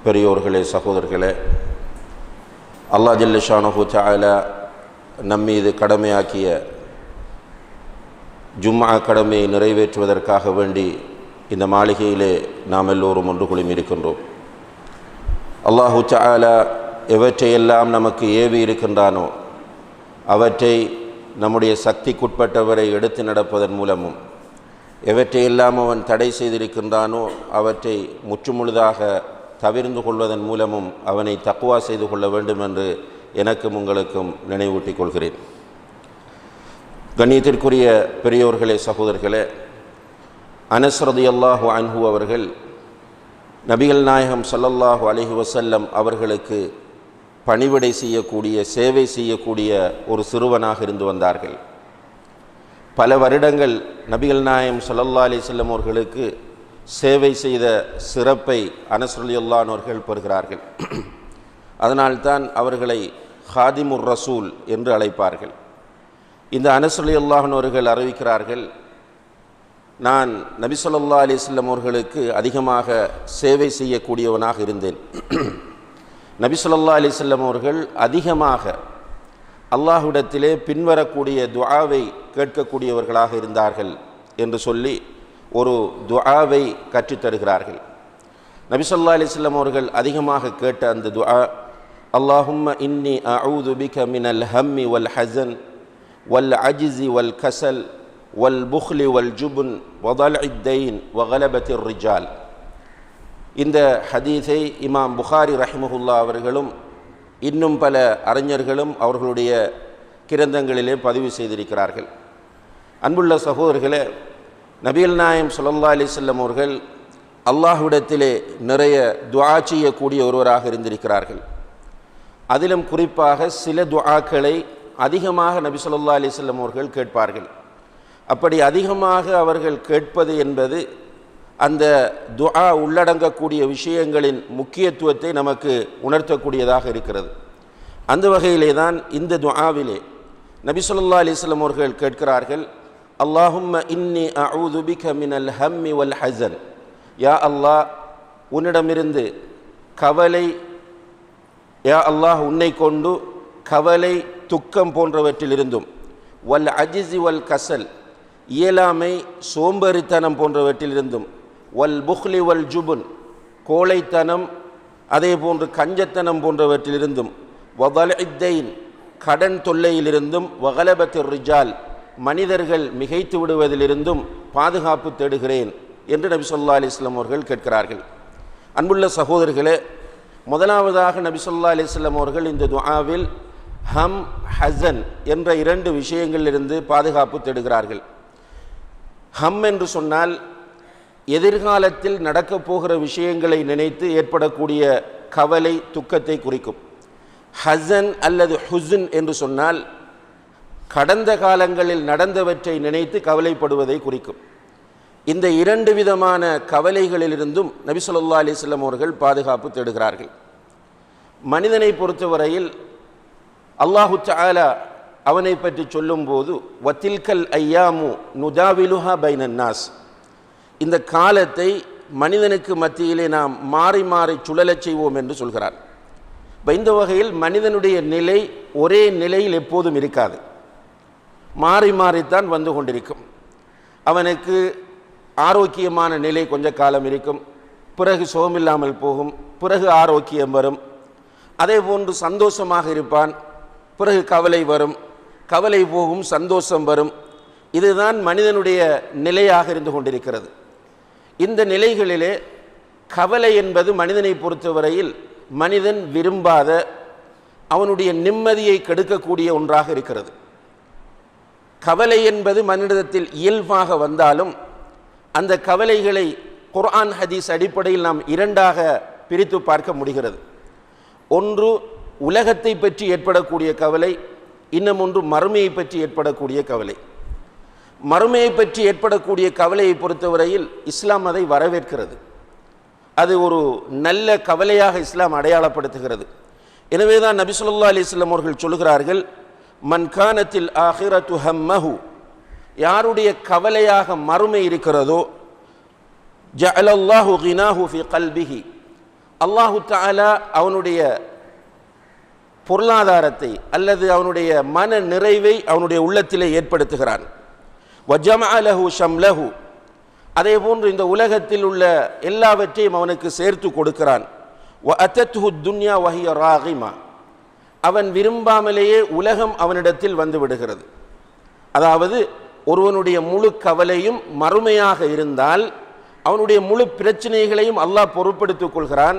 பெரியோர்களே, சகோதரர்களே, அல்லாஹ் ஜல்ல ஷானஹு தஆலா நம்மீது கடமையாக்கிய ஜும்ஆ கடமையை நிறைவேற்றுவதற்காக வேண்டி இந்த மாளிகையிலே நாம் எல்லோரும் ஒன்று குழுமியிருக்கின்றோம். அல்லாஹு தஆலா எவற்றையெல்லாம் நமக்கு ஏவி இருக்கின்றானோ அவற்றை நம்முடைய சக்திக்குட்பட்டவரை எடுத்து நடப்பதன் மூலமும், எவற்றையெல்லாம் அவன் தடை செய்திருக்கின்றானோ அவற்றை முற்றுமுழுதாக தவிர்ந்து கொள்வதன் மூலமும் அவனை தக்வா செய்து கொள்ள வேண்டும் என்று எனக்கும் உங்களுக்கும் நினைவூட்டிக் கொள்கிறேன். கண்ணியத்திற்குரிய பெரியோர்களே, சகோதரர்களே, அனஸ் ரலியல்லாஹு அன்ஹு அவர்கள் நபிகள் நாயகம் ஸல்லல்லாஹு அலைஹி வஸல்லம் அவர்களுக்கு பணிவிடை செய்யக்கூடிய, சேவை செய்யக்கூடிய ஒரு சிறுவனாக இருந்து வந்தார்கள். பல வருடங்கள் நபிகள் நாயகம் ஸல்லல்லாஹு அலைஹி வஸல்லம் அவர்களுக்கு சேவை செய்த சிறப்பை அனஸ் ரலியல்லாஹு அன்ஹு அவர்கள் பெறுகிறார்கள். அதனால்தான் அவர்களை ஹாதிமுர் ரசூல் என்று அழைப்பார்கள். இந்த அனஸ் ரலியல்லாஹு அன்ஹு அவர்கள் அறிவிக்கிறார்கள், நான் நபி ஸல்லல்லாஹு அலைஹி வஸல்லம் அவர்களுக்கு அதிகமாக சேவை செய்யக்கூடியவனாக இருந்தேன். நபி ஸல்லல்லாஹு அலைஹி வஸல்லம் அவர்கள் அதிகமாக அல்லாஹ்விடத்திலே பின்வரக்கூடிய துஆவை கேட்கக்கூடியவர்களாக இருந்தார்கள் என்று சொல்லி ஒரு துஆவை கற்றுத்தருகிறார்கள். நபி ஸல்லல்லாஹு அலைஹி வஸல்லம் அவர்கள் அதிகமாக கேட்ட அந்த துஆ, அல்லாஹும்ம இன்னி அஊது பிக மினல் ஹம்மி வல் ஹஸன் வல் அஜ்ஸி வல் கஸல் வல் புக்லி வல் ஜுபன் வதல்இத் தைன் வகலபத்திர் ரிஜால். இந்த ஹதீஸை இமாம் புகாரி ரஹிமஹுல்லா அவர்களும் இன்னும் பல அறிஞர்களும் அவர்களுடைய கிரந்தங்களிலே பதிவு செய்திருக்கிறார்கள். அன்புள்ள சகோதரர்களே, நபிகள் நாயகம் ஸல்லல்லாஹு அலைஹி வஸல்லம் அவர்கள் அல்லாஹ்விடத்திலே நிறைய துஆ செய்யக்கூடிய ஒருவராக இருந்திருக்கிறார்கள். அதிலும் குறிப்பாக சில துஆக்களை அதிகமாக நபி ஸல்லல்லாஹு அலைஹி வஸல்லம் அவர்கள் கேட்பார்கள். அப்படி அதிகமாக அவர்கள் கேட்பது என்பது அந்த துஆ உள்ளடங்கக்கூடிய விஷயங்களின் முக்கியத்துவத்தை நமக்கு உணர்த்தக்கூடியதாக இருக்கிறது. அந்த வகையிலே தான் இந்த துஆவிலே நபி ஸல்லல்லாஹு அலைஹி வஸல்லம் அவர்கள் கேட்கிறார்கள், அல்லாஹும்ம இன்னி அஊது பிக மினல் ஹம்மி வல் ஹஸன். யா அல்லாஹ், உன்னிடமிருந்து கவலை, யா அல்லாஹ், உன்னை கொண்டு கவலை, துக்கம் போன்றவற்றிலிருந்தும், வல் அஜ்ஸி வல் கஸல், இயலாமை, சோம்பேறித்தனம் போன்றவற்றிலிருந்தும், வல் புக்லி வல் ஜுபன், கோழைத்தனம், அதே போன்று கஞ்சத்தனம் போன்றவற்றிலிருந்தும், வதல்இத் தைன், கடன் தொல்லையிலிருந்தும், வகலபத்திர் ரிஜால், மனிதர்கள் மிகைத்து விடுவதிலிருந்தும் பாதுகாப்பு தேடுகிறேன் என்று நபி ஸல்லல்லாஹு அலைஹி வஸல்லம் அவர்கள் கேட்கிறார்கள். அன்புள்ள சகோதரர்களே, முதலாவதாக நபி ஸல்லல்லாஹு அலைஹி வஸல்லம் அவர்கள் இந்த துஆவில் ஹம், ஹஸன் என்ற இரண்டு விஷயங்களிலிருந்து பாதுகாப்பு தேடுகிறார்கள். ஹம் என்று சொன்னால் எதிர்காலத்தில் நடக்கப் போகிற விஷயங்களை நினைத்து ஏற்படக்கூடிய கவலை, துக்கத்தை குறிக்கும். ஹஸன் அல்லது ஹுஸ்ன் என்று சொன்னால் கடந்த காலங்களில் நடந்தவற்றை நினைத்து கவலைப்படுவதை குறிக்கும். இந்த இரண்டு விதமான கவலைகளிலிருந்தும் நபி ஸல்லல்லாஹு அலைஹி வஸல்லம் அவர்கள் பாதுகாப்பு தேடுகிறார்கள். மனிதனை பொறுத்தவரையில் அல்லாஹு தஆலா அவனை பற்றி சொல்லும்போது, வத்தில்கல் ஐயாமு நுதாவிலுஹா பைனன் நாஸ், இந்த காலத்தை மனிதனுக்கு மத்தியிலே நாம் மாறி மாறி சுழலச் செய்வோம் என்று சொல்கிறார். இந்த வகையில் மனிதனுடைய நிலை ஒரே நிலையில் எப்போதும் இருக்காது, மாறி மாறித்தான் வந்து கொண்டிருக்கும். அவனுக்கு ஆரோக்கியமான நிலை கொஞ்ச காலம் இருக்கும், பிறகு சுகமில்லாமல் போகும், பிறகு ஆரோக்கியம் வரும். அதே போன்று சந்தோஷமாக இருப்பான், பிறகு கவலை வரும், கவலை போகும், சந்தோஷம் வரும். இதுதான் மனிதனுடைய நிலையாக இருந்து கொண்டிருக்கிறது. இந்த நிலைகளிலே கவலை என்பது மனிதனை பொறுத்தவரையில் மனிதன் விரும்பாத, அவனுடைய நிம்மதியை கெடுக்கக்கூடிய ஒன்றாக இருக்கிறது. கவலை என்பது மனிதத்தில் இயல்பாக வந்தாலும் அந்த கவலைகளை குர்ஆன் ஹதீஸ் அடிப்படையில் நாம் இரண்டாக பிரித்து பார்க்க முடிகிறது. ஒன்று உலகத்தை பற்றி ஏற்படக்கூடிய கவலை, இன்னும் ஒன்று மறுமையை பற்றி ஏற்படக்கூடிய கவலை. மறுமையை பற்றி ஏற்படக்கூடிய கவலையை பொறுத்தவரையில் இஸ்லாம் அதை வரவேற்கிறது. அது ஒரு நல்ல கவலையாக இஸ்லாம் அடையாளப்படுத்துகிறது. எனவே தான் நபி ஸல்லல்லாஹு அலைஹி வஸல்லம் அவர்கள் சொல்கிறார்கள், மன் கானத்தில் ஆஹிரத்து ஹம்மஹு, யாருடைய கவலையாக மறுமை இருக்கிறதோ, ஜஅலல்லாஹு கினாஹு ஃபி கல்பிஹி, அல்லாஹு தஆலா அவனுடைய பொருளாதாரத்தை அல்லது அவனுடைய மன நிறைவை அவனுடைய உள்ளத்திலே ஏற்படுத்துகிறான். வஜமஅ லஹு ஷம்லஹு, அதே போன்று இந்த உலகத்தில் உள்ள எல்லாவற்றையும் அவனுக்கு சேர்த்து கொடுக்கிறான். வஅதத்ஹு துன்யா வஹிய ராகிமா, அவன் விரும்பாமலேயே உலகம் அவனிடத்தில் வந்து விடுகிறது. அதாவது ஒருவனுடைய முழு கவலையும் மறுமையாக இருந்தால் அவனுடைய முழு பிரச்சனைகளையும் அல்லாஹ் பொறுப்பெடுத்துக் கொள்கிறான்.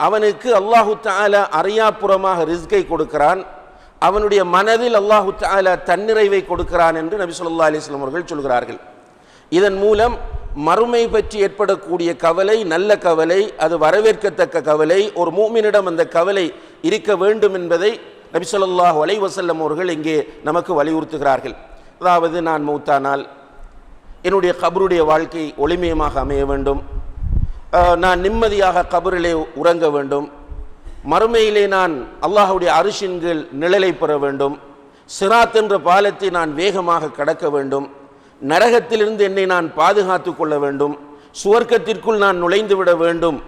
அவனுக்கு அல்லாஹு தஆலா அறியாப்புறமாக ரிஸ்கை கொடுக்கிறான். அவனுடைய மனதில் அல்லாஹு தஆலா தன்னிறைவை கொடுக்கிறான் என்று நபி ஸல்லல்லாஹு அலைஹி வஸல்லம் அவர்கள் சொல்கிறார்கள். இதன் மூலம் மறுமை பற்றி ஏற்படக்கூடிய கவலை நல்ல கவலை, அது வரவேற்கத்தக்க கவலை. ஒரு மூமினிடம் அந்த கவலை இருக்க வேண்டும் என்பதை நபி ஸல்லல்லாஹு அலைஹி வஸல்லம் அவர்கள் இங்கே நமக்கு வலியுறுத்துகிறார்கள். அதாவது நான் மௌத்தானால் என்னுடைய கபருடைய வாழ்க்கை ஒளிமயமாக அமைய வேண்டும், நான் நிம்மதியாக கபரிலே உறங்க வேண்டும், மறுமையிலே நான் அல்லாஹ்வுடைய அரிஷின் கீழ் நிழலை பெற வேண்டும், சிராத் என்ற பாலத்தை நான் வேகமாக கடக்க வேண்டும், நரகத்திலிருந்து என்னை நான் பாதுகாத்து கொள்ள வேண்டும், சுவர்க்கத்திற்குள் நான் நுழைந்து விட வேண்டும்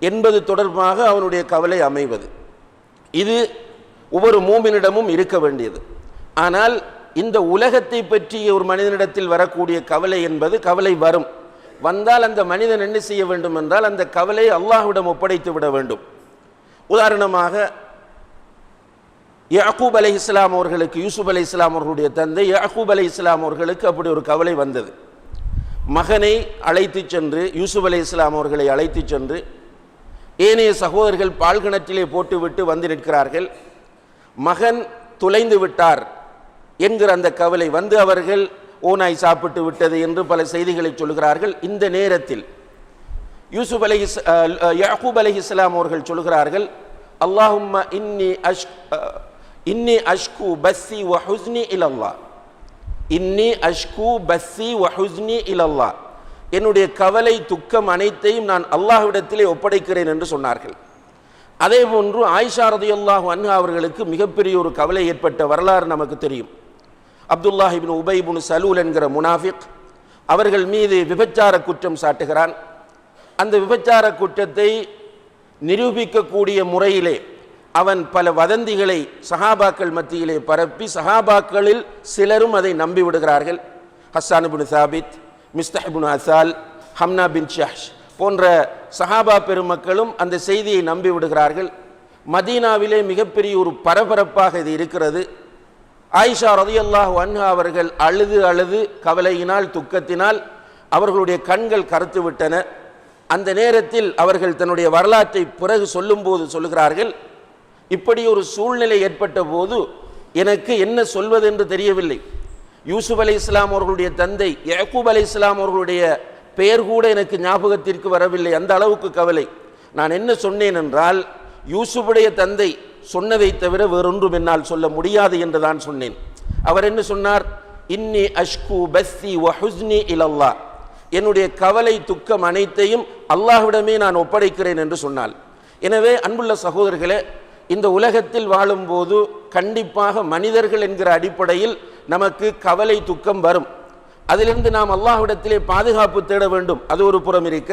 என்பது தொடர்பாக அவனுடைய கவலை அமைவது. இது ஒவ்வொரு மூமினிடமும் இருக்க வேண்டியது. ஆனால் இந்த உலகத்தை பற்றி ஒரு மனிதனிடத்தில் வரக்கூடிய கவலை என்பது கவலை வந்தால் அந்த மனிதன் என்ன செய்ய வேண்டும் என்றால் அந்த கவலை அல்லாஹ்விடம் ஒப்படைத்து விட வேண்டும். உதாரணமாக யாக்கூப் அலைஹிஸ்ஸலாம் அவர்களுக்கு, யூசுப் அலைஹிஸ்ஸலாம் அவர்களுடைய தந்தை யாக்கூப் அலைஹிஸ்ஸலாம் அவர்களுக்கு அப்படி ஒரு கவலை வந்தது. மகனை அழைத்து சென்று, யூசுப் அலைஹிஸ்ஸலாம் அவர்களை அழைத்து சென்று ஏனைய சகோதரர்கள் பால் கிணற்றிலே போட்டுவிட்டு வந்து நிற்கிறார்கள். மகன் தொலைந்து விட்டார் என்கிற அந்த கவலை வந்து அவர்கள் ஓநாய் சாப்பிட்டு விட்டது என்று பல செய்திகளை சொல்கிறார்கள். இந்த நேரத்தில் யாக்கூப் அலைஹிஸ்ஸலாம் அவர்கள் சொல்கிறார்கள், அல்லாஹும்ம இன்னி அஷ்கு பஸ்ஸி வ ஹுஸ்னி இலல்லாஹ், இன்னி அஷ்கு பஸ்ஸி வ ஹுஸ்னி இலல்லாஹ், என்னுடைய கவலை துக்கம் அனைத்தையும் நான் அல்லாஹ்விடத்திலே ஒப்படைக்கிறேன் என்று சொன்னார்கள். அதே போன்று ஆயிஷா ரலியல்லாஹு அன்ஹா அவர்களுக்கு மிகப்பெரிய ஒரு கவலை ஏற்பட்ட வரலாறு நமக்கு தெரியும். அப்துல்லாஹ் இப்னு உபை இப்னு சலூல் என்கிற முனாஃபிக் அவர்கள் மீது விபச்சார குற்றம் சாட்டுகிறான். அந்த விபச்சார குற்றத்தை நிரூபிக்கக்கூடிய முறையிலே அவன் பல வதந்திகளை சஹாபாக்கள் மத்தியிலே பரப்பி சஹாபாக்களில் சிலரும் அதை நம்பிவிடுகிறார்கள். ஹஸ்ஸான் இப்னு சாபித், மிஸ்தஹ் இப்னு அசால், ஹம்னா பின் ஷஹ்ஷ் போன்ற சஹாபா பெருமக்களும் அந்த செய்தியை நம்பிவிடுகிறார்கள். மதீனாவிலே மிகப்பெரிய ஒரு பரபரப்பாக இது இருக்கிறது. ஆயிஷா ரலியல்லாஹு அன்ஹா அவர்கள் அழுது கவலையினால் துக்கத்தினால் அவர்களுடைய கண்கள் கருத்து விட்டன. அந்த நேரத்தில் அவர்கள் தன்னுடைய வரலாற்றை பிறகு சொல்லும்போது சொல்லுகிறார்கள், இப்படி ஒரு சூழ்நிலை ஏற்பட்ட போது எனக்கு என்ன சொல்வது என்று தெரியவில்லை. யூசுப் அலைஹிஸ்ஸலாம் அவர்களுடைய தந்தை யாக்கூப் அலைஹிஸ்ஸலாம் அவர்களுடைய பெயர் கூட எனக்கு ஞாபகத்திற்கு வரவில்லை, அந்த அளவுக்கு கவலை. நான் என்ன சொன்னேன் என்றால், யூசுஃபுடைய தந்தை சொன்னதை தவிர வேறொன்றும் என்னால் சொல்ல முடியாது என்று தான் சொன்னேன். அவர் என்ன சொன்னார்? இன்னி அஷ்கு பஸ்ஸி வ ஹுஸ்னி இலல்லாஹ், என்னுடைய கவலை துக்கம் அனைத்தையும் அல்லாஹ்விடமே நான் ஒப்படைக்கிறேன் என்று சொன்னாள். எனவே அன்புள்ள சகோதரர்களே, இந்த உலகத்தில் வாழும்போது கண்டிப்பாக மனிதர்கள் என்கிற அடிப்படையில் நமக்கு கவலை துக்கம் வரும். அதிலிருந்து நாம் அல்லாஹ்விடத்திலே பாதுகாப்பு தேட வேண்டும். அது ஒரு புறம் இருக்க,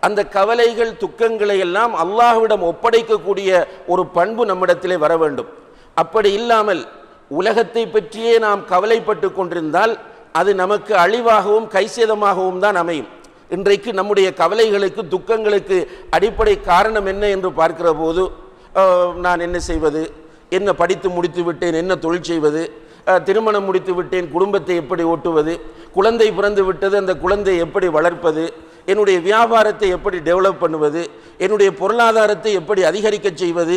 அந்த கவலைகள் துக்கங்களை எல்லாம் அல்லாஹ்விடம் ஒப்படைக்கக்கூடிய ஒரு பண்பு நம்மிடத்திலே வர வேண்டும். அப்படி இல்லாமல் உலகத்தை பற்றியே நாம் கவலைப்பட்டு கொண்டிருந்தால் அது நமக்கு அழிவாகவும் கைசேதமாகவும் தான் அமையும். இன்றைக்கு நம்முடைய கவலைகளுக்கு துக்கங்களுக்கு அடிப்படை காரணம் என்ன என்று பார்க்கிற போது, நான் என்ன செய்வது, என்ன படித்து முடித்து விட்டேன், என்ன தொழில் செய்வது, திருமணம் முடித்து விட்டேன், குடும்பத்தை எப்படி ஓட்டுவது, குழந்தை பிறந்து விட்டது, அந்த குழந்தையை எப்படி வளர்ப்பது, என்னுடைய வியாபாரத்தை எப்படி டெவலப் பண்ணுவது, என்னுடைய பொருளாதாரத்தை எப்படி அதிகரிக்க செய்வது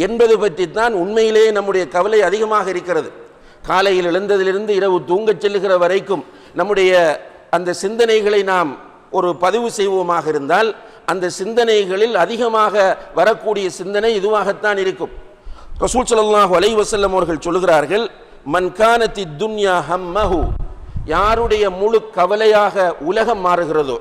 என்பது பற்றித்தான் உண்மையிலேயே நம்முடைய கவலை அதிகமாக இருக்கிறது. காலையில் எழுந்ததிலிருந்து இரவு தூங்கச் செல்லுகிற வரைக்கும் நம்முடைய அந்த சிந்தனைகளை நாம் ஒரு பதிவு செய்வோமாக இருந்தால் அந்த சிந்தனைகளில் அதிகமாக வரக்கூடிய சிந்தனை இதுவாகத்தான் இருக்கும். ரசூல் ஸல்லல்லாஹு அலைஹி வஸல்லம் அவர்கள் சொல்கிறார்கள், மன் கானத்தி துன்யா ஹம்மஹு, யாருடைய முழு கவலையாக உலகம் மாறுகிறதோ,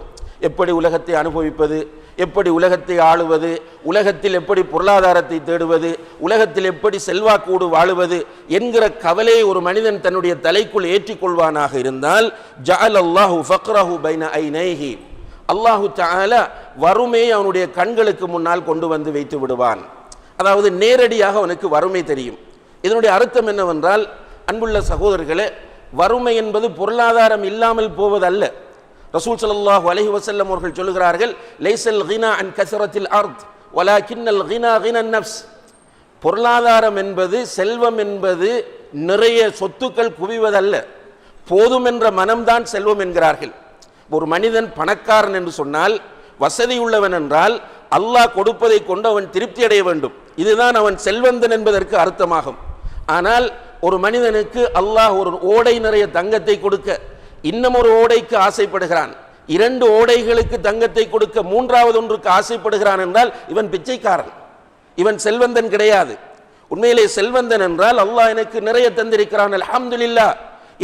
எப்படி உலகத்தை அனுபவிப்பது, எப்படி உலகத்தை ஆளுவது, உலகத்தில் எப்படி பொருளாதாரத்தை தேடுவது, உலகத்தில் எப்படி செல்வாக்கோடு வாழுவது என்கிற கவலையை ஒரு மனிதன் தன்னுடைய தலைக்குள் ஏற்றிக்கொள்வானாக இருந்தால், ஜஅலல்லாஹு ஃபக்ரஹு பைன ஐனைஹி, அல்லாஹு தஆலா வறுமையை அவனுடைய கண்களுக்கு முன்னால் கொண்டு வந்து வைத்து விடுவான். அதாவது நேரடியாக அவனுக்கு வறுமை தெரியும். இதனுடைய அர்த்தம் என்னவென்றால், அன்புள்ள சகோதரர்களே, வறுமை என்பது பொருளாதாரம் இல்லாமல் போவதல்ல. ரசூல் ஸல்லல்லாஹு அலைஹி வஸல்லம் அவர்கள் சொல்கிறார்கள், லைஸல் கினா அன் கஸரத்தில் அர்த் வலாகின்னல் கினா கினன் நஃப்ஸ். பொருளாதாரம் என்பது, செல்வம் என்பது நிறைய சொத்துக்கள் குவிவதல்ல, போதும் என்ற மனம்தான் செல்வம் என்கிறார்கள். ஒரு மனிதன் பணக்காரன் என்று சொன்னால், வசதி உள்ளவன் என்றால், அல்லாஹ் கொடுப்பதை கொண்டு அவன் திருப்தி அடைய வேண்டும். இதுதான் அவன் செல்வந்தன் என்பதற்கு அர்த்தமாகும். ஆனால் ஒரு மனிதனுக்கு அல்லாஹ் ஒரு ஓடை நிறைய தங்கத்தை கொடுக்க, இன்னும் ஒரு ஓடைக்கு ஆசைப்படுகிறான், 2 ஓடைகளுக்கு தங்கத்தை கொடுக்க, 3வது ஒன்றுக்கு ஆசைப்படுகிறான் என்றால் இவன் பிச்சைக்காரன், இவன் செல்வந்தன் கிடையாது. உண்மையிலே செல்வந்தன் என்றால், அல்லாஹ் எனக்கு நிறைய தந்திருக்கிறான் அல்ஹம்துலில்லாஹ்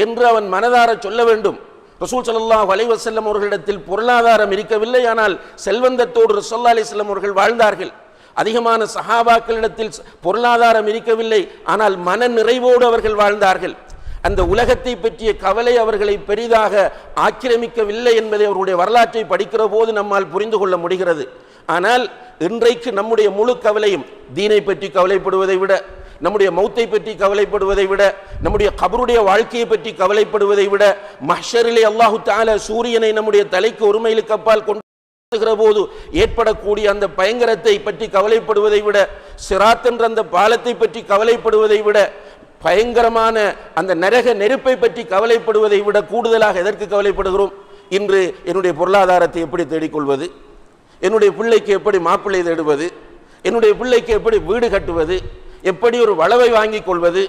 என்று அவன் மனதார சொல்ல வேண்டும். ரசூல் ஸல்லல்லாஹு அலைஹி வஸல்லம் அவர்களிடத்தில் பொருளாதாரம் இருக்கவில்லை, ஆனால் செல்வந்தத்தோடு ரசூலுல்லாஹி அலைஹி வஸல்லம் அவர்கள் வாழ்ந்தார்கள். அதிகமான சஹாபாக்களிடத்தில் பொருளாதாரம் இருக்கவில்லை, ஆனால் மன நிறைவோடு அவர்கள் வாழ்ந்தார்கள். அந்த உலகத்தை பற்றிய கவலை அவர்களை பெரிதாக ஆக்கிரமிக்கவில்லை என்பதை அவருடைய வரலாற்றை படிக்கிற போது நம்மால் புரிந்து கொள்ள முடிகிறது. ஆனால் இன்றைக்கு நம்முடைய முழு கவலையும் தீனை பற்றி கவலைப்படுவதை விட, நம்முடைய மௌத்தை பற்றி கவலைப்படுவதை விட, நம்முடைய கபருடைய வாழ்க்கையை பற்றி கவலைப்படுவதை விட, மஹ்ஷரிலே அல்லாஹு தஆலா சூரியனை நம்முடைய தலைக்கு ஒரு மைலுக்கு அப்பால் கொண்டு போது ஏற்படக்கூடிய அந்த பயங்கரத்தை பற்றி கவலைப்படுவதை விட, சிராத் என்ற அந்த பாலத்தை பற்றி கவலைப்படுவதை விட, பயங்கரமான அந்த நரக நெருப்பை பற்றி கவலைப்படுவதை விட கூடுதலாக எதற்கு கவலைப்படுகிறோம்? இன்று என்னுடைய பொருளாதாரத்தை எப்படி தேடிக்கொள்வது, என்னுடைய பிள்ளைக்கு எப்படி மாப்பிள்ளை தேடுவது, என்னுடைய பிள்ளைக்கு எப்படி வீடு கட்டுவது, எப்படி ஒரு வளவை வாங்கிக் கொள்வது,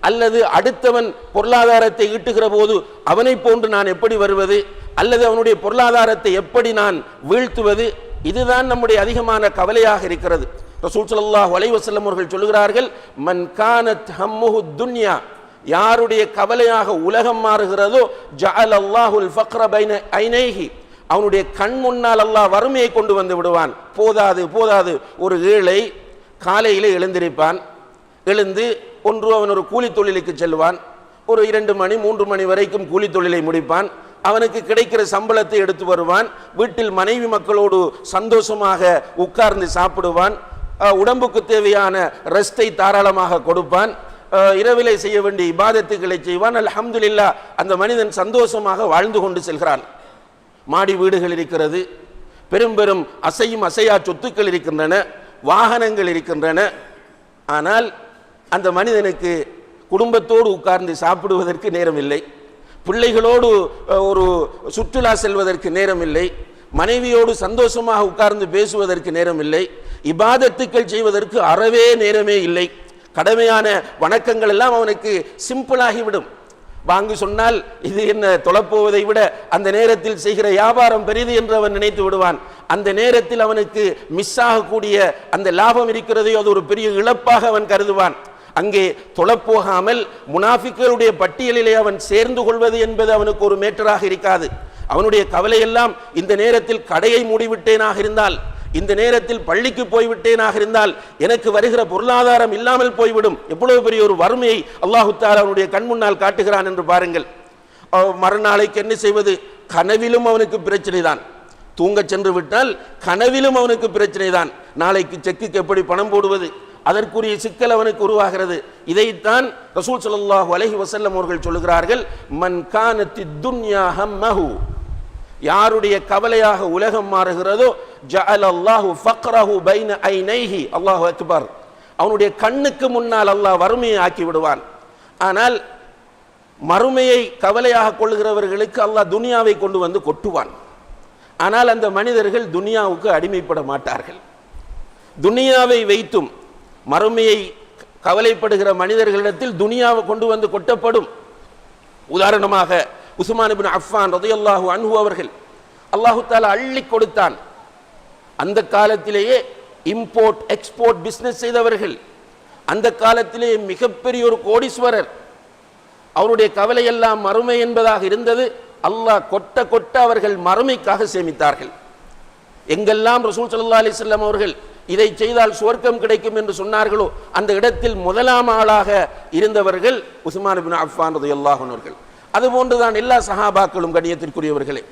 அல்லது அடுத்தவன் பொருளாதாரத்தை ஈட்டுகிற போது அவனை போன்று நான் எப்படி வருவது, அல்லது அவனுடைய பொருளாதாரத்தை எப்படி நான் வீழ்த்துவது, இதுதான் நம்முடைய அதிகமான கவலையாக இருக்கிறது. ரசூல் ஸல்லல்லாஹு அலைஹி வஸல்லம் அவர்கள் சொல்கிறார்கள், மன் கானத் ஹம்முஹு துன்யா, யாருடைய கவலையாக உலகம் மாறுகிறதோ, ஜஅலல்லாஹுல் ஃபக்ர பைன ஐனைஹி, அவனுடைய கண் முன்னால் அல்லாஹ் வறுமையை கொண்டு வந்து விடுவான். போதாது போதாது, ஒரு ஏழை காலையிலே எழுந்திருப்பான், எழுந்து ஒன்று அவன் ஒரு கூலி தொழிலுக்கு செல்வான், ஒரு 2 மணி 3 மணி வரைக்கும் கூலி தொழிலை முடிப்பான், அவனுக்கு கிடைக்கிற சம்பளத்தை எடுத்து வருவான், வீட்டில் மனைவி மக்களோடு சந்தோஷமாக உட்கார்ந்து சாப்பிடுவான், உடம்புக்கு தேவையான ரெஸ்டை தாராளமாக கொடுப்பான், இரவிலே செய்ய வேண்டிய இபாதத்துக்களை செய்வான். அல்ஹம்துலில்லாஹ், அந்த மனிதன் சந்தோஷமாக வாழ்ந்து கொண்டு செல்கிறான். மாடி வீடுகள் இருக்கிறது, பெரும் பெரும் அசையும் அசையா சொத்துக்கள் இருக்கின்றன, வாகனங்கள் இருக்கின்றன. ஆனால் அந்த மனிதனுக்கு குடும்பத்தோடு உட்கார்ந்து சாப்பிடுவதற்கு நேரம் இல்லை, பிள்ளைகளோடு ஒரு சுற்றுலா செல்வதற்கு நேரம் இல்லை, மனைவியோடு சந்தோஷமாக உட்கார்ந்து பேசுவதற்கு நேரம் இல்லை, இபாதத்துக்கள் செய்வதற்கு அறவே நேரமே இல்லை. கடமையான வணக்கங்கள் எல்லாம் அவனுக்கு சிம்பிளாகிவிடும். வாங்கி சொன்னால் இது என்ன தொலைப்போவதை விட அந்த நேரத்தில் செய்கிற வியாபாரம் பெரிது என்று அவன் நினைத்து விடுவான். அந்த நேரத்தில் அவனுக்கு மிஸ் ஆகக்கூடிய அந்த லாபம் இருக்கிறதையோ அது ஒரு பெரிய இழப்பாக அவன் கருதுவான். அங்கே தொலைப்போகாமல் முனாஃபிக்குகளுடைய பட்டியலிலே அவன் சேர்ந்து கொள்வது என்பது அவனுக்கு ஒரு மேட்டராக இருக்காது. அவனுடைய கவலையெல்லாம் இந்த நேரத்தில் கடையை மூடிவிட்டேனாக இருந்தால், இந்த நேரத்தில் பள்ளிக்கு போய்விட்டேனாக இருந்தால் எனக்கு வருகிற பொருளாதாரம் இல்லாமல் போய்விடும். எவ்வளவு பெரிய ஒரு வறுமையை அல்லாஹு தஆலா அவனுடைய கண் முன்னால் காட்டுகிறான் என்று பாருங்கள். மறுநாளைக்கு என்ன செய்வது? கனவிலும் அவனுக்கு பிரச்சனை தான். தூங்க சென்று விட்டால் கனவிலும் அவனுக்கு பிரச்சனை தான். நாளைக்கு செக்குக்கு எப்படி பணம் போடுவது, அதற்குரிய சிக்கல் அவனுக்கு உருவாகிறது. இதைத்தான் ரசூல் ஸல்லல்லாஹு அலைஹி வஸல்லம் அவர்கள் சொல்கிறார்கள், மன் கானத்தித் துன்யா ஹம்மஹு, யாருடைய கவலையாக உலகம் மாறுகிறதோ, ஜஅலல்லாஹு ஃபக்ரஹு பைன ஐனைஹி, அல்லாஹு அக்பர், அவனுடைய கண்ணுக்கு முன்னால் அல்லாஹ் வறுமையை ஆக்கி விடுவான். ஆனால் மறுமையை கவலையாக கொள்கிறவர்களுக்கு அல்லாஹ் துனியாவை கொண்டு வந்து கொட்டுவான். ஆனால் அந்த மனிதர்கள் துனியாவுக்கு அடிமைப்பட மாட்டார்கள். துனியாவை வைத்தும் மறுமையை கவலைப்படுகிற மனிதர்களிடத்தில் துனியாவை கொண்டு வந்து கொட்டப்படும். உதாரணமாக உஸ்மான் இப்னு அஃபான் ரலியல்லாஹு அன்ஹு அவர்கள் அல்லாஹு தஆலா அள்ளி கொடுத்தான். அந்த காலத்திலேயே இம்போர்ட் எக்ஸ்போர்ட் பிசினஸ் செய்தவர்கள், அந்த காலத்திலேயே மிகப்பெரிய ஒரு கோடீஸ்வரர். அவருடைய கவலையெல்லாம் மறுமை என்பதாக இருந்தது. அல்லாஹ் கொட்ட கொட்ட அவர்கள் மறுமைக்காக சேமித்தார்கள். எங்கெல்லாம் ரசூல் ஸல்லல்லாஹு அலைஹி வஸல்லம் அவர்கள் இதை செய்தால் சுவர்க்கம் கிடைக்கும் என்று சொன்னார்களோ அந்த இடத்தில் முதலாம் ஆளாக இருந்தவர்கள் உஸ்மான் இப்னு அஃபான் ரலியல்லாஹு அன்ஹு அவர்கள். அதுபோன்றுதான் எல்லா சஹாபாக்களும் கண்ணியத்திற்குரியவர்களே.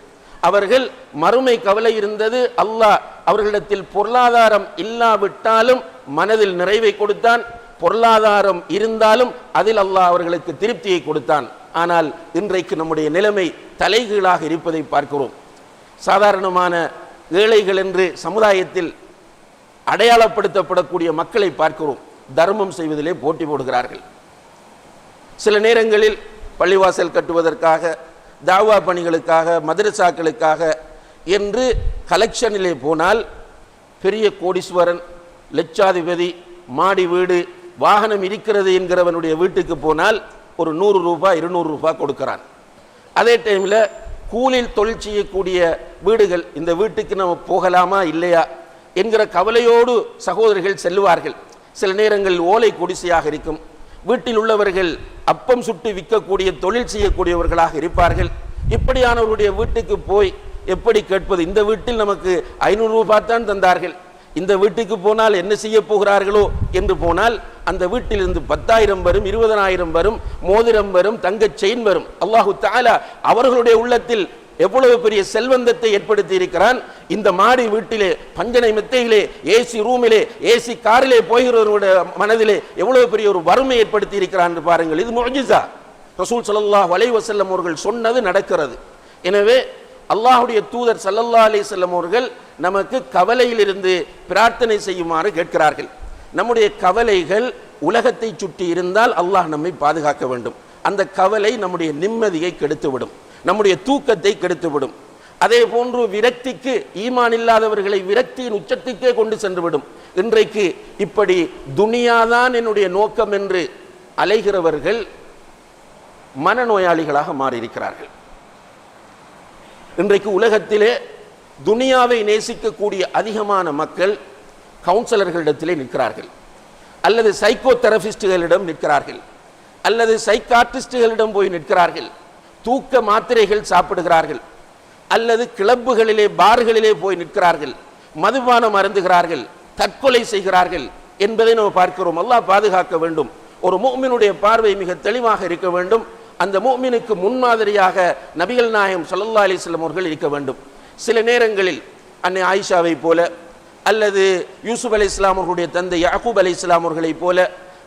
அவர்கள் மறுமை கவலை இருந்தது. அல்லாஹ் அவர்களிடத்தில் பொருளாதாரம் இல்லாவிட்டாலும் மனதில் நிறைவை கொடுத்தான், பொருளாதாரம் இருந்தாலும் அதில் அல்லாஹ் அவர்களுக்கு திருப்தியை கொடுத்தான். ஆனால் இன்றைக்கு நம்முடைய நிலைமை தலைகீழாக இருப்பதை பார்க்கிறோம். சாதாரணமான ஏழைகள் என்று சமுதாயத்தில் அடையாளப்படுத்தப்படக்கூடிய மக்களை பார்க்கிறோம். தர்மம் செய்வதிலே போட்டி போடுகிறார்கள். சில நேரங்களில் பள்ளிவாசல் கட்டுவதற்காக, தாவா பணிகளுக்காக, மதரசாக்களுக்காக என்று கலெக்ஷனிலே போனால் பெரிய கோடீஸ்வரன், லட்சாதிபதி, மாடி வீடு, வாகனம் இருக்கிறது என்கிறவனுடைய வீட்டுக்கு போனால் ஒரு 100 ரூபாய் 200 ரூபாய் கொடுக்கிறான். அதே டைமில் கூலில் தொழில் செய்யக்கூடிய வீடுகள், இந்த வீட்டுக்கு நம்ம போகலாமா இல்லையா என்கிற கவலையோடு சகோதரர்கள் செல்லுவார்கள். சில நேரங்களில் ஓலை குடிசையாக இருக்கும். வீட்டில் உள்ளவர்கள் அப்பம் சுட்டு விற்கக்கூடிய தொழில் செய்யக்கூடியவர்களாக இருப்பார்கள். இப்படியானவருடைய வீட்டுக்கு போய் எப்படி கேட்பது? இந்த வீட்டில் நமக்கு 500 ரூபாய் தான் தந்தார்கள், இந்த வீட்டுக்கு போனால் என்ன செய்ய போகிறார்களோ என்று போனால் அந்த வீட்டிலிருந்து 10,000 வரும், 20,000 வரும், மோதிரம் வரும், தங்கச் செயின் வரும். அல்லாஹு தஆலா அவர்களுடைய உள்ளத்தில் எவ்வளவு பெரிய செல்வந்தத்தை ஏற்படுத்தி இருக்கிறான். இந்த மாடி வீட்டிலே, பஞ்சனை மெத்தையிலே, ஏசி ரூமிலே, ஏசி காரிலே போகிறவருடைய மனதிலே எவ்வளவு பெரிய ஒரு வறுமை ஏற்படுத்தி இருக்கிறான் என்று பாருங்கள். இது முஅஜிஸா. ரசூல் ஸல்லல்லாஹு அலைஹி வஸல்லம் அவர்கள் சொன்னது நடக்கிறது. எனவே அல்லாஹ்வுடைய தூதர் ஸல்லல்லாஹு அலைஹி வஸல்லம் அவர்கள் நமக்கு கவலையிலிருந்து பிரார்த்தனை செய்யுமாறு கேட்கிறார்கள். நம்முடைய கவலைகள் உலகத்தை சுற்றி இருந்தால் அல்லாஹ் நம்மை பாதுகாக்க வேண்டும். அந்த கவலை நம்முடைய நிம்மதியை கெடுத்துவிடும், நம்முடைய தூக்கத்தை கெடுத்துவிடும். அதே போன்று விரக்திக்கு, ஈமான் இல்லாதவர்களை விரக்தியின் உச்சத்துக்கே கொண்டு சென்றுவிடும். இன்றைக்கு இப்படி துனியாதான் என்னுடைய நோக்கம் என்று அலைகிறவர்கள் மனநோயாளிகளாக மாறியிருக்கிறார்கள். இன்றைக்கு உலகத்திலே துனியாவை நேசிக்கக்கூடிய அதிகமான மக்கள் கவுன்சிலர்களிடத்திலே நிற்கிறார்கள், அல்லது சைக்கோ தெரபிஸ்டுகளிடம் நிற்கிறார்கள், அல்லது சைக்காட்ரிஸ்டுகளிடம் போய் நிற்கிறார்கள், தூக்க மாத்திரைகள் சாப்பிடுகிறார்கள், அல்லது கிளப்புகளிலே, பார்களிலே போய் நிற்கிறார்கள், மதுபானம் அருந்துகிறார்கள், தற்கொலை செய்கிறார்கள் என்பதை நாம் பார்க்கிறோம். அல்லாஹ் பாதுகாக்க வேண்டும். ஒரு முஃமினுடைய பார்வை மிக தெளிவாக இருக்க வேண்டும். அந்த முஃமினுக்கு முன்மாதிரியாக நபிகள் நாயகம் ஸல்லல்லாஹு அலைஹி வஸல்லம் அவர்கள் இருக்க வேண்டும். சில நேரங்களில் அன்னை ஆயிஷாவை போல, அல்லது யூசுப் அலைஹிஸ்ஸலாம் அவர்களுடைய தந்தை யாக்கூப் அலைஹிஸ்ஸலாம் அவர்களைப் போல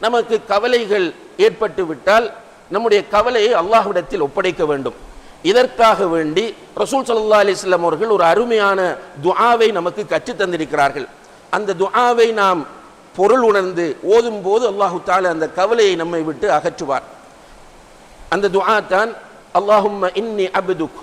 நமக்கு கவலைகள் ஏற்பட்டு விட்டால் நம்முடைய கவலையை அல்லாஹ்விடத்தில் ஒப்படைக்க வேண்டும். இதற்காக வேண்டி ரசூல் ஸல்லல்லாஹு அலைஹி வஸல்லம் அவர்கள் ஒரு அருமையான துஆவை நமக்கு கற்றுத் தந்திருக்கிறார்கள். அந்த துஆவை நாம் பொருள் உணர்ந்து ஓதும் போது அல்லாஹு தஆலா அந்த கவலையை நம்மை விட்டு அகற்றுவார். அந்த துஆ தான் அல்லாஹும்ம இன்னி அப்துக்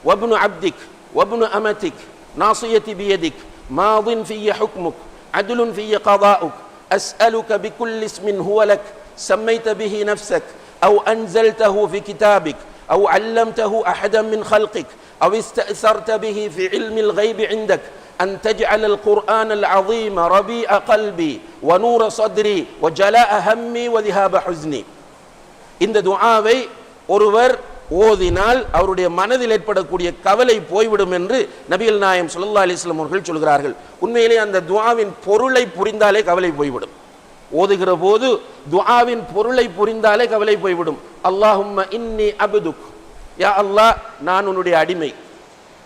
வப்னு அப்திக் வப்னு அமதிக் நாசியதி பியதிக் மாதின் ஃபிய ஹுக்முக் அத்லுன் ஃபிய கதாஉக் அஸ்அலுக பிகுல்லி இஸ்மின் ஹுவ லக் சம்மைத பிஹி நஃப்ஸக் أو أنزلته في كتابك أو علمته أحدا من خلقك أو استأثرت به في علم الغيب عندك أن تجعل القرآن العظيم ربيع قلبي ونور صدري وجلاء همي وذهاب حزني. இந்த துஆவை ஒருவர் ஓதினால் அவருடைய மனதில் ஏற்படக்கூடிய கவலை போய்விடும் என்று நபிகள் நாயகம் ஸல்லல்லாஹு அலைஹி வஸல்லம் அவர்கள் சொல்கிறார்கள். உண்மையிலே அந்த துஆவின் பொருளை புரிந்தாலே கவலை போய்விடும். ஓதுகிற போது துஆவின் பொருளை புரிந்தாலே கவலை போய்விடும். அல்லாஹும்ம இன்னி அப்துக், யா அல்லாஹ் நான் உன்னுடைய அடிமை,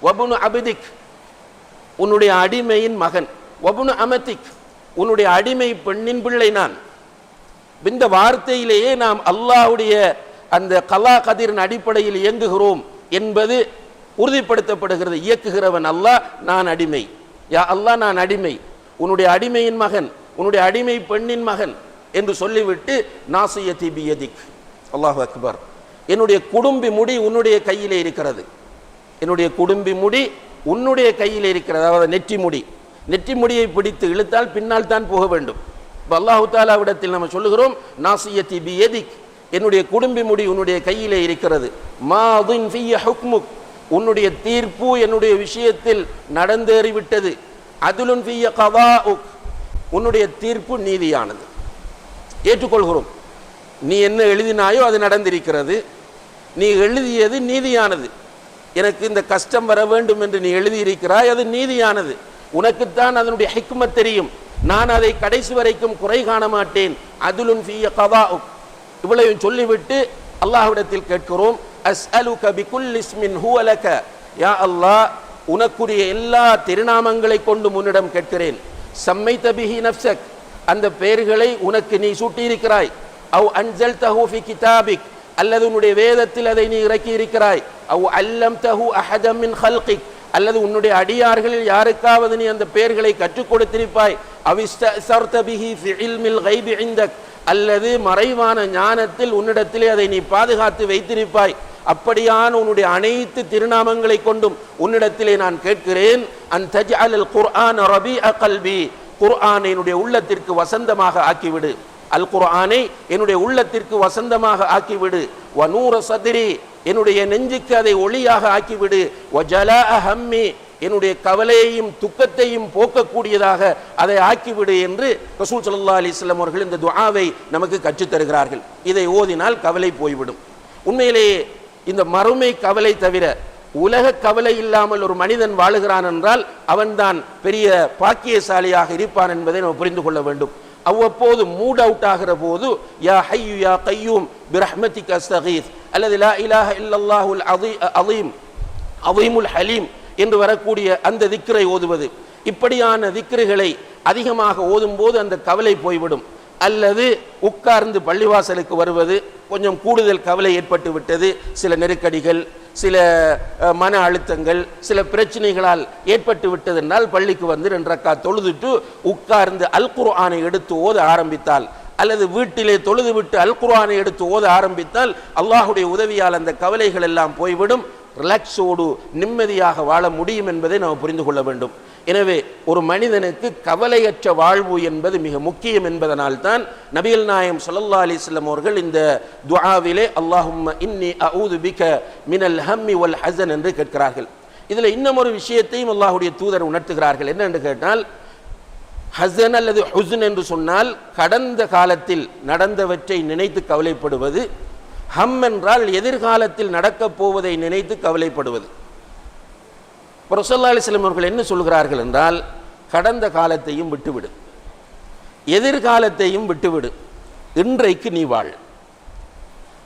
வப்னு அப்திக் உன்னுடைய அடிமையின் மகன், வப்னு அமதிக் உன்னுடைய அடிமை பெண்ணின் பிள்ளை நான். இந்த வார்த்தையிலேயே நாம் அல்லாஹ்வுடைய அந்த கலா கதிரின் அடிப்படையில் இயங்குகிறோம் என்பது உறுதிப்படுத்தப்படுகிறது. இயக்குகிறவன் அல்லாஹ், நான் அடிமை, யா அல்லாஹ் நான் அடிமை, உன்னுடைய அடிமையின் மகன், உன்னுடைய அடிமை பெண்ணின் மகன் என்று சொல்லிவிட்டு நாசியதி பியதிக், அல்லாஹு அக்பர், என்னுடைய குடும்பி முடி உன்னுடைய கையிலே இருக்கிறது, என்னுடைய குடும்பி முடி உன்னுடைய கையிலே இருக்கிறது. அதாவது நெற்றி முடி, நெற்றி முடியை பிடித்து இழுத்தால் பின்னால் தான் போக வேண்டும். இப்போ அல்லாஹு தஆலாவிடத்தில் நம்ம சொல்லுகிறோம் நாசியதி பியதிக், என்னுடைய குடும்பி முடி உன்னுடைய கையிலே இருக்கிறது. மாதின் ஃபிய ஹுக்முக், உன்னுடைய தீர்ப்பு என்னுடைய விஷயத்தில் நடந்தேறிவிட்டது. அதுலுன் ஃபிய கதாஉக், உன்னுடைய தீர்ப்பு நீதியானது, ஏற்றுக்கொள்கிறோம். நீ என்ன எழுதினாயோ அது நடந்திருக்கிறது, நீ எழுதியது நீதியானது. எனக்கு இந்த கஷ்டம் வர வேண்டும் என்று நீ எழுதியிருக்கிறாய், அது நீதியானது. உனக்குத்தான் அதனுடைய ஹிக்மத் தெரியும், நான் அதை கடைசி வரைக்கும் குறை காண மாட்டேன். அதுலுன் ஃபிய கதாஉக், இவ்வளவு சொல்லிவிட்டு அல்லாஹ்விடத்தில் கேட்கிறோம் அஸ்அலுக பிகுல்லி இஸ்மின் ஹுவ லக யா அல்லாஹ், உனக்குரிய எல்லா திருநாமங்களை கொண்டு உன்னிடம் கேட்கிறேன். சம்மைத பிஹி நஃப்ஸக், அந்த பெயர்களை உனக்கு நீ சூட்டியிருக்கிறாய். அவ் அன்ஸல்தஹு ஃபி கிதாபிக், அல்லது உன்னுடைய வேதத்தில் அதை நீ இறக்கி இருக்கிறாய். அவ் அல்லம்தஹு அஹதம் மின் ஹல்கிக், அல்லது உன்னுடைய அடியார்களில் யாருக்காவது நீ அந்த பெயர்களை கற்றுக் கொடுத்திருப்பாய். அவ் இஸ்தஸர்த பிஹி ஃபி இல்மில் கைபி இந்தக், அல்லது மறைவான ஞானத்தில் உன்னிடத்திலே அதை நீ பாதுகாத்து வைத்திருப்பாய். அப்படியான உன்னுடைய அனைத்து திருநாமங்களை கொண்டும் உன்னிடத்திலே நான் கேட்கிறேன். அன் தஜ்அல் குர்ஆன ரபீஅ கல்பி, குர்ஆனை என்னுடைய உள்ளத்திற்கு வசந்தமாக ஆக்கிவிடு. அல் குர்ஆனை என்னுடைய உள்ளத்திற்கு வசந்தமாக ஆக்கிவிடு. வ நூர சத்ரி, என்னுடைய நெஞ்சுக்கு அதை ஒளியாக ஆக்கிவிடு. வ ஜலாஅ ஹம்மி, என்னுடைய கவலையையும் துக்கத்தையும் போக்கக்கூடியதாக அதை ஆக்கிவிடு என்று ரசூல் ஸல்லல்லாஹு அலைஹி வஸல்லம் அவர்கள் இந்த துஆவை நமக்கு கற்றுத் தருகிறார்கள். இதை ஓதினால் கவலை போய்விடும். உண்மையிலேயே இந்த மறுமை கவலை தவிர உலக கவலை இல்லாமல் ஒரு மனிதன் வாழுகிறான் என்றால் அவன்தான் பெரிய பாக்கியசாலியாக இருப்பான் என்பதை நம்ம புரிந்து கொள்ள வேண்டும். அவ்வப்போது மூட் அவுட் ஆகிற போது யா ஹய்யு யா கய்யூம் பிரஹ்மதிக அஸ்தகீஸ், அல்லது லா இலாஹ இல்லல்லாஹுல் அஸீம் அஸீமுல் ஹலீம் என்று வரக்கூடிய அந்த திக்ரை ஓதுவது. இப்படியான திக்ருகளை அதிகமாக ஓதும்போது அந்த கவலை போய்விடும். அல்லது உட்கார்ந்து பள்ளிவாசலுக்கு வருவது, கொஞ்சம் கூடுதல் கவலை ஏற்பட்டு விட்டது, சில நெருக்கடிகள், சில மன அழுத்தங்கள், சில பிரச்சனைகளால் ஏற்பட்டு விட்டது என்றால் பள்ளிக்கு வந்து 2 ரக்காத் தொழுதுட்டு உட்கார்ந்து அல் குர்ஆனை எடுத்து ஓத ஆரம்பித்தால், அல்லது வீட்டிலே தொழுது விட்டு அல் குர்ஆனை எடுத்து ஓத ஆரம்பித்தால் அல்லாஹுடைய உதவியால் அந்த கவலைகள் எல்லாம் போய்விடும். ரிலாக்ஸோடு நிம்மதியாக வாழ முடியும் என்பதை நாம் புரிந்து கொள்ள வேண்டும். எனவே ஒரு மனிதனுக்கு கவலையற்ற வாழ்வு என்பது மிக முக்கியம் என்பதனால் தான் நபிகள் நாயகம் ஸல்லல்லாஹு அலைஹி வஸல்லம் அவர்கள் இந்த துஆவிலே அல்லாஹும்ம இன்னி அஊது பிக மினல் ஹம்மி வல் ஹஸன் என்று கேட்கிறார்கள். இதில் இன்னும் ஒரு விஷயத்தையும் அல்லாஹ்வுடைய தூதர் உணர்த்துகிறார்கள். என்ன என்று கேட்டால், ஹஸன் அல்லது ஹுஸ்ன் என்று சொன்னால் கடந்த காலத்தில் நடந்தவற்றை நினைத்து கவலைப்படுவது. ஹம் என்றால் எதிர்காலத்தில் நடக்கப் போவதை நினைத்து கவலைப்படுவது. ரசூலுல்லாஹி ஸல்லல்லாஹு அலைஹி வஸல்லம் அவர்கள் என்ன சொல்கிறார்கள் என்றால், கடந்த காலத்தையும் விட்டுவிடு, எதிர்காலத்தையும் விட்டுவிடு, இன்றைக்கு நீ வாழ்.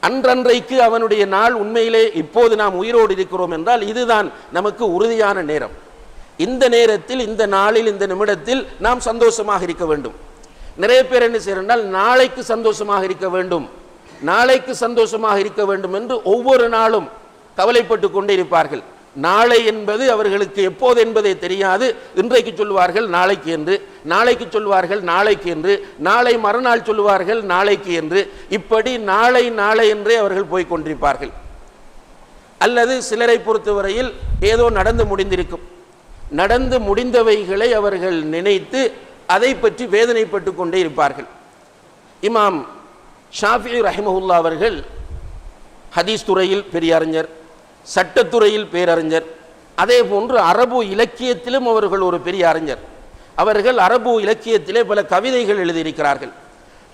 அன்றன்றைக்கு அவனுடைய நாள். உண்மையிலே இப்போது நாம் உயிரோடு இருக்கிறோம் என்றால் இதுதான் நமக்கு உறுதியான நேரம். இந்த நேரத்தில், இந்த நாளில், இந்த நிமிடத்தில் நாம் சந்தோஷமாக இருக்க வேண்டும். நிறைய பேர் என்ன செய்யறால், நாளைக்கு சந்தோஷமாக இருக்க வேண்டும், நாளைக்கு சந்தோஷமாக இருக்க வேண்டும் என்று ஒவ்வொரு நாளும் கவலைப்பட்டு கொண்டே இருப்பார்கள். நாளை என்பது அவர்களுக்கு எப்போது என்பதை தெரியாது. இன்றைக்கு சொல்வார்கள் நாளைக்கு என்று, நாளைக்கு சொல்வார்கள் நாளைக்கு என்று, நாளை மறுநாள் சொல்வார்கள் நாளைக்கு என்று, இப்படி நாளை நாளை என்றே அவர்கள் போய்கொண்டிருப்பார்கள். அல்லது சிலரை பொறுத்தவரையில் ஏதோ நடந்து முடிந்திருக்கும், நடந்து முடிந்தவைகளை அவர்கள் நினைத்து அதை பற்றி வேதனைப்பட்டு கொண்டே இருப்பார்கள். இமாம் ஷாஃபிஈ ரஹிமஹுல்லாஹ் அவர்கள் ஹதீஸ் துறையில் பெரிய அறிஞர், சட்டத்துறையில் பேரறிஞர், அதே போன்று அரபு இலக்கியத்திலும் அவர்கள் ஒரு பெரிய அறிஞர். அவர்கள் அரபு இலக்கியத்திலே பல கவிதைகள் எழுதியிருக்கிறார்கள்.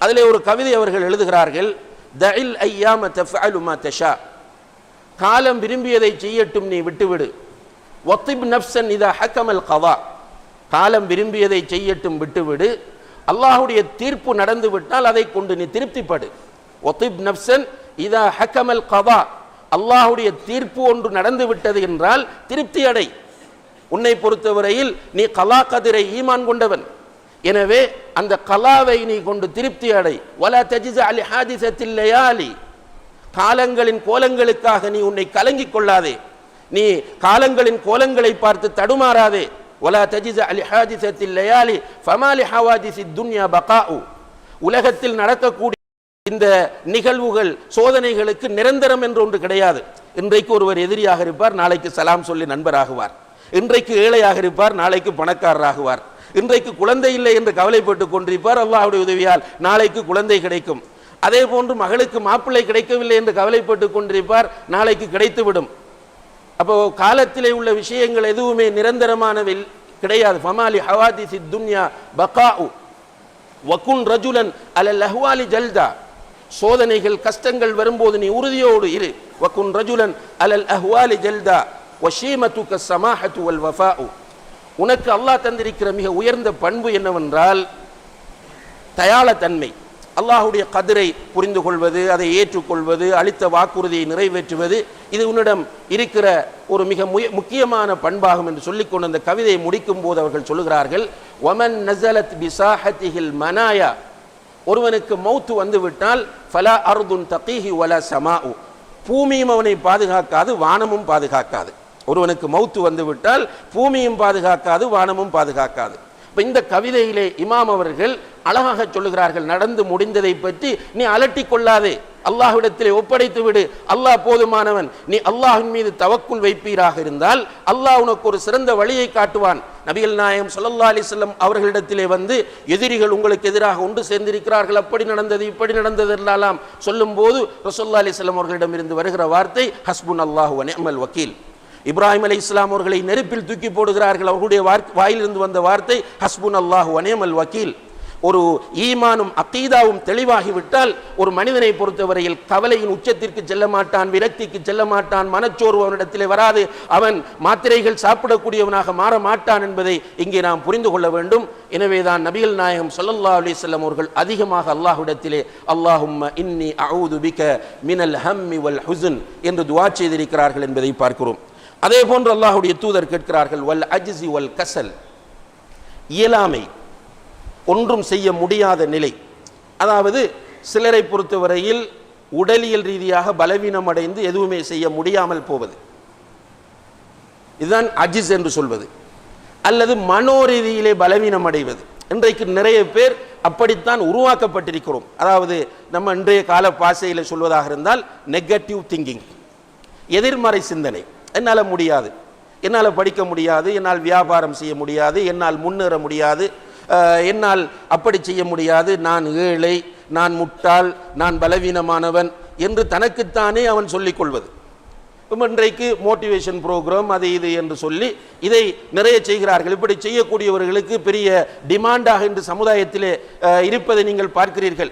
அதிலே ஒரு கவிதை அவர்கள் எழுதுகிறார்கள், தஇல் ஐயாம தஃஅலு மா தஷா, காலம் விரும்பியதை செய்யட்டும் நீ விட்டுவிடு. வத்திப் நஃப்ஸன் இதா ஹக்கமல் கதா, காலம் விரும்பியதை செய்யட்டும் விட்டுவிடு. அல்லாஹுடைய தீர்ப்பு நடந்து விட்டால் அதை கொண்டு நீ திருப்திப்படு. வத்திப் நஃப்ஸன் இதா ஹக்கமல் கதா, அல்லாஹுடைய தீர்ப்பு ஒன்று நடந்து விட்டது என்றால் திருப்தி அடை. உன்னை பொறுத்தவரையில் நீ கலா கதிரை ஈமான் கொண்டவன், எனவே அந்த கலாவை நீ கொண்டு திருப்தி அடை. வலா தஜிஸ அலி ஹாதிஸத்தில் லயாலி, காலங்களின் கோலங்களுக்காக நீ உன்னை கலங்கிக் கொள்ளாதே, நீ காலங்களின் கோலங்களை பார்த்து தடுமாறாதே. வலா தஜிஸ அலி ஹாதிஸத்தில் லயாலி ஃபமாலி ஹவாதிஸித் துன்யா பகாஉ, உலகத்தில் நடக்கக்கூடிய இந்த நிகழ்வுகள் சோதனைகளுக்கு நிரந்தரம் என்று ஒன்று கிடையாது. இன்றைக்கு ஒருவர் எதிரியாக இருப்பார், நாளைக்கு சலாம் சொல்லி நண்பராகுவார். இன்றைக்கு ஏழையாக இருப்பார், நாளைக்கு பணக்காரராகுவார். இன்றைக்கு குழந்தை இல்லை என்று கவலைப்பட்டு கொண்டிருப்பார், அல்லாஹ்வுடைய உதவியால் நாளைக்கு குழந்தை கிடைக்கும். அதே போன்று மகளுக்கு மாப்பிள்ளை கிடைக்கவில்லை என்று கவலைப்பட்டு கொண்டிருப்பார், நாளைக்கு கிடைத்துவிடும். அப்போ காலத்திலே உள்ள விஷயங்கள் எதுவுமே நிரந்தரமானவை கிடையாது. ஃபமாலி ஹவாதிஸித் துன்யா பகாஉ வகுன் ரஜுலன் அலல் அஹ்வாலி ஜல்தா, சோதனைகள் கஷ்டங்கள் வரும்போது நீ உறுதியோடு இரு. வகுன் ரஜுலன் அலல் அஹ்வாலி ஜல்தா வஷீமத்துக ஸமாஹத்து வல் வஃபாஉ, உனக்கு அல்லாஹ் தந்திருக்கிற மிக உயர்ந்த பண்பு என்னவென்றால் தயாளத்தன்மை. அல்லாஹுடைய கதிரை புரிந்து கொள்வது, அதை ஏற்றுக்கொள்வது, அளித்த வாக்குறுதியை நிறைவேற்றுவது, இது உன்னிடம் இருக்கிற ஒரு மிக முக்கியமான பண்பாகும் என்று சொல்லிக்கொண்டு அந்த கவிதையை முடிக்கும் போது அவர்கள் சொல்லுகிறார்கள், வமன் நஸலத் பிசாஹதிஹில் மனாயா, ஒருவனுக்கு மௌத்து வந்து விட்டால் ஃபலா அர்துன் தகீஹி வலா ஸமாஉ, பூமியும் அவனை பாதுகாக்காது, வானமும் பாதுகாக்காது. ஒருவனுக்கு மௌத்து வந்து விட்டால் பூமியும் பாதுகாக்காது, வானமும் பாதுகாக்காது. இப்போ இந்த கவிதையிலே இமாம் அவர்கள் அழகாக சொல்லுகிறார்கள், நடந்து முடிந்ததை பற்றி நீ அலட்டிக் கொள்ளாதே, அல்லாஹ்விடத்திலே ஒப்படைத்து விடு, அல்லாஹ் போதுமானவன். நீ அல்லாஹ்வின் மீது தவக்குல் வைப்பீராக இருந்தால் அல்லாஹ் உனக்கு ஒரு சிறந்த வழியை காட்டுவான். நபிகள் நாயகம் ஸல்லல்லாஹு அலைஹி வஸல்லம் அவர்களிடத்திலே வந்து எதிரிகள் உங்களுக்கு எதிராக ஒன்று சேர்ந்திருக்கிறார்கள், அப்படி நடந்தது இப்படி நடந்தது என்றெல்லாம் சொல்லும் போது ரசூலுல்லாஹி அலைஹி வஸல்லம் அவர்களிடமிருந்து வருகிற வார்த்தை ஹஸ்புனல்லாஹு வ நிஅமல் வக்கீல். இப்ராஹிம் அலைஹிஸ்ஸலாம் அவர்களை நெருப்பில் தூக்கி போடுகிறார்கள், அவர்களுடைய வாயிலிருந்து வந்த வார்த்தை ஹஸ்புனல்லாஹு வ நிஅமல் வக்கீல். ஒரு ஈமானும் அகீதாவும் தெளிவாகிவிட்டால் ஒரு மனிதனை பொறுத்தவரையில் கவலையின் உச்சத்திற்கு செல்ல மாட்டான், விரக்திக்கு செல்ல மாட்டான், மனச்சோர்வு அவனிடத்திலே வராது, அவன் மாத்திரைகள் சாப்பிடக்கூடியவனாக மாற மாட்டான் என்பதை இங்கே நாம் புரிந்து கொள்ள வேண்டும். எனவேதான் நபிகள் நாயகம் ஸல்லல்லாஹு அலைஹி வஸல்லம் அவர்கள் அதிகமாக அல்லாஹ்விடத்திலே அல்லாஹும்ம இன்னி அஊது பிக மினல் ஹம்மி வல் ஹுஸ்ன் என்று துஆ செய்திருக்கிறார்கள் என்பதை பார்க்கிறோம். அதே போன்று அல்லாஹ்வுடைய தூதர் கேட்கிறார்கள், வல் அஜ்ஸி வல் கஸல், இயலாமை, ஒன்றும் செய்ய முடியாத நிலை. அதாவது சிலரை பொறுத்தவரையில் உடலியல் ரீதியாக பலவீனம் அடைந்து எதுவுமே செய்ய முடியாமல் போவது, இதுதான் அஜிஸ் என்று சொல்வது. அல்லது மனோ ரீதியிலே பலவீனம் அடைவது. இன்றைக்கு நிறைய பேர் அப்படித்தான் உருவாக்கப்பட்டிருக்கிறோம். அதாவது நம்ம இன்றைய கால பாசையில் சொல்வதாக இருந்தால் நெகட்டிவ் திங்கிங், எதிர்மறை சிந்தனை. என்னால் முடியாது, என்னால் படிக்க முடியாது, என்னால் வியாபாரம் செய்ய முடியாது, என்னால் முன்னேற முடியாது, என்னால் அப்படி செய்ய முடியாது, நான் ஏழை, நான் முட்டாள், நான் பலவீனமானவன் என்று தனக்குத்தானே அவன் சொல்லிக் கொள்வது. இன்றைக்கு மோட்டிவேஷன் ப்ரோக்ராம் அது இது என்று சொல்லி இதை நிறைய செய்கிறார்கள். இப்படி செய்யக்கூடியவர்களுக்கு பெரிய டிமாண்டாக இன்று சமுதாயத்திலே இருப்பதை நீங்கள் பார்க்கிறீர்கள்.